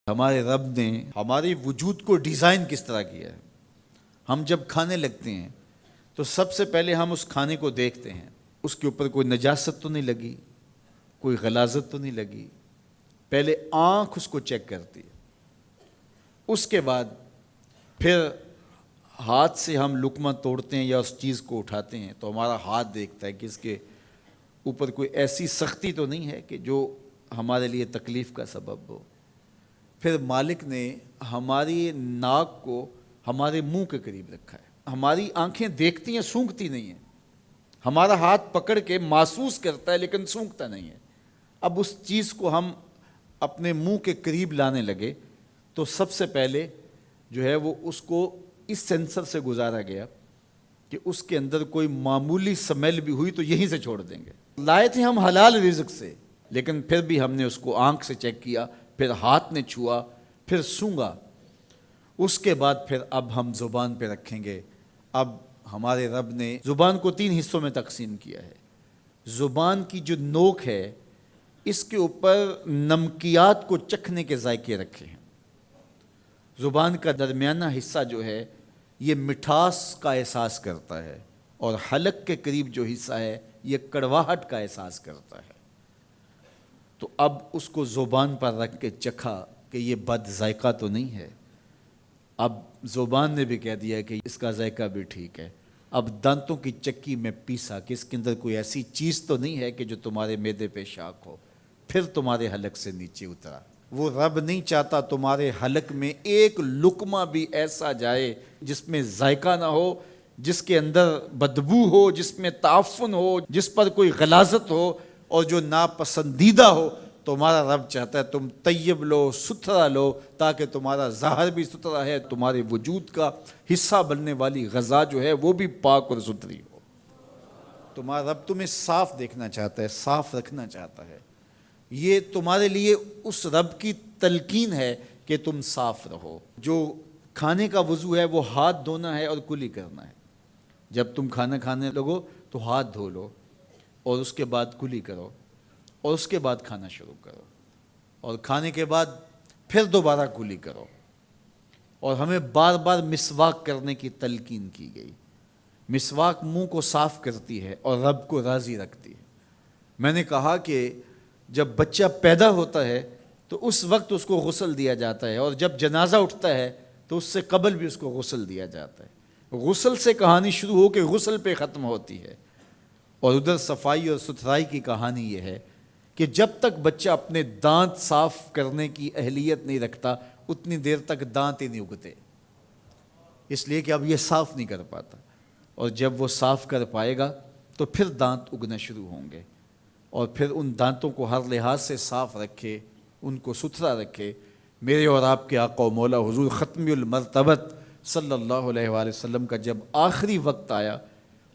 ہمارے رب نے ہمارے وجود کو ڈیزائن کس طرح کیا ہے۔ ہم جب کھانے لگتے ہیں تو سب سے پہلے ہم اس کھانے کو دیکھتے ہیں، اس کے اوپر کوئی نجاست تو نہیں لگی، کوئی غلاظت تو نہیں لگی۔ پہلے آنکھ اس کو چیک کرتی ہے، اس کے بعد پھر ہاتھ سے ہم لقمہ توڑتے ہیں یا اس چیز کو اٹھاتے ہیں تو ہمارا ہاتھ دیکھتا ہے کہ اس کے اوپر کوئی ایسی سختی تو نہیں ہے کہ جو ہمارے لیے تکلیف کا سبب ہو۔ پھر مالک نے ہماری ناک کو ہمارے منہ کے قریب رکھا ہے۔ ہماری آنکھیں دیکھتی ہیں، سونگھتی نہیں ہیں۔ ہمارا ہاتھ پکڑ کے محسوس کرتا ہے لیکن سونگھتا نہیں ہے۔ اب اس چیز کو ہم اپنے منہ کے قریب لانے لگے تو سب سے پہلے جو ہے وہ اس کو اس سینسر سے گزارا گیا کہ اس کے اندر کوئی معمولی سمیل بھی ہوئی تو یہیں سے چھوڑ دیں گے۔ لائے تھے ہم حلال رزق سے، لیکن پھر بھی ہم نے اس کو آنکھ سے چیک کیا، پھر ہاتھ نے چھوا، پھر سونگا۔ اس کے بعد پھر اب ہم زبان پہ رکھیں گے۔ اب ہمارے رب نے زبان کو 3 حصوں میں تقسیم کیا ہے۔ زبان کی جو نوک ہے اس کے اوپر نمکیات کو چکھنے کے ذائقے رکھے ہیں۔ زبان کا درمیانہ حصہ جو ہے یہ مٹھاس کا احساس کرتا ہے، اور حلق کے قریب جو حصہ ہے یہ کڑواہٹ کا احساس کرتا ہے۔ تو اب اس کو زبان پر رکھ کے چکھا کہ یہ بد ذائقہ تو نہیں ہے۔ اب زبان نے بھی کہہ دیا کہ اس کا ذائقہ بھی ٹھیک ہے۔ اب دانتوں کی چکی میں پیسا کہ اس کے اندر کوئی ایسی چیز تو نہیں ہے کہ جو تمہارے معدے پہ شاک ہو، پھر تمہارے حلق سے نیچے اترا۔ وہ رب نہیں چاہتا تمہارے حلق میں ایک لقمہ بھی ایسا جائے جس میں ذائقہ نہ ہو، جس کے اندر بدبو ہو، جس میں تعفن ہو، جس پر کوئی غلاظت ہو اور جو ناپسندیدہ ہو۔ تمہارا رب چاہتا ہے تم طیب لو، ستھرا لو، تاکہ تمہارا ظاہر بھی ستھرا ہے، تمہارے وجود کا حصہ بننے والی غذا جو ہے وہ بھی پاک اور ستھری ہو۔ تمہارا رب تمہیں صاف دیکھنا چاہتا ہے، صاف رکھنا چاہتا ہے۔ یہ تمہارے لیے اس رب کی تلقین ہے کہ تم صاف رہو۔ جو کھانے کا وضو ہے وہ ہاتھ دھونا ہے اور کلی کرنا ہے۔ جب تم کھانا کھانے لگو تو ہاتھ دھو لو اور اس کے بعد کلی کرو، اور اس کے بعد کھانا شروع کرو، اور کھانے کے بعد پھر دوبارہ کلی کرو۔ اور ہمیں بار بار مسواک کرنے کی تلقین کی گئی۔ مسواک منہ کو صاف کرتی ہے اور رب کو راضی رکھتی ہے۔ میں نے کہا کہ جب بچہ پیدا ہوتا ہے تو اس وقت اس کو غسل دیا جاتا ہے، اور جب جنازہ اٹھتا ہے تو اس سے قبل بھی اس کو غسل دیا جاتا ہے۔ غسل سے کہانی شروع ہو کے غسل پہ ختم ہوتی ہے۔ اور ادھر صفائی اور ستھرائی کی کہانی یہ ہے کہ جب تک بچہ اپنے دانت صاف کرنے کی اہلیت نہیں رکھتا اتنی دیر تک دانت ہی نہیں اگتے، اس لیے کہ اب یہ صاف نہیں کر پاتا۔ اور جب وہ صاف کر پائے گا تو پھر دانت اگنا شروع ہوں گے، اور پھر ان دانتوں کو ہر لحاظ سے صاف رکھے، ان کو ستھرا رکھے۔ میرے اور آپ کے آقا و مولا حضور ختم المرتبت صلی اللہ علیہ وآلہ وسلم کا جب آخری وقت آیا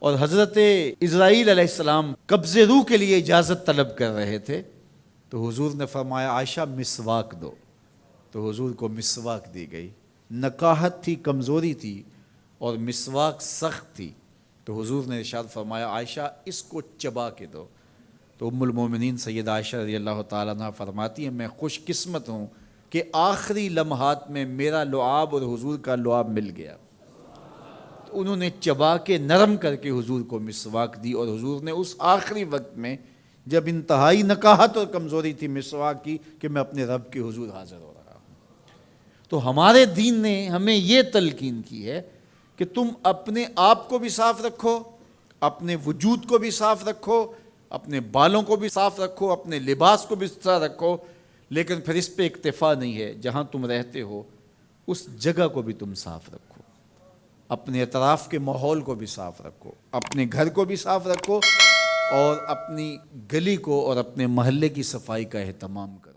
اور حضرت اسرائیل علیہ السلام قبض روح کے لیے اجازت طلب کر رہے تھے تو حضور نے فرمایا عائشہ مسواک دو، تو حضور کو مسواک دی گئی۔ نکاحت تھی، کمزوری تھی، اور مسواک سخت تھی، تو حضور نے ارشاد فرمایا عائشہ اس کو چبا کے دو۔ تو ام المومنین سیدہ عائشہ رضی اللہ تعالیٰ عنہ فرماتی ہیں میں خوش قسمت ہوں کہ آخری لمحات میں میرا لعاب اور حضور کا لعاب مل گیا۔ تو انہوں نے چبا کے نرم کر کے حضور کو مسواک دی، اور حضور نے اس آخری وقت میں جب انتہائی نکاحت اور کمزوری تھی مسواک کی کہ میں اپنے رب کے حضور حاضر ہو رہا ہوں۔ تو ہمارے دین نے ہمیں یہ تلقین کی ہے کہ تم اپنے آپ کو بھی صاف رکھو، اپنے وجود کو بھی صاف رکھو، اپنے بالوں کو بھی صاف رکھو، اپنے لباس کو بھی ستھرا رکھو، لیکن پھر اس پہ اکتفا نہیں ہے۔ جہاں تم رہتے ہو اس جگہ کو بھی تم صاف رکھو، اپنے اطراف کے ماحول کو بھی صاف رکھو، اپنے گھر کو بھی صاف رکھو، اور اپنی گلی کو اور اپنے محلے کی صفائی کا اہتمام کرو۔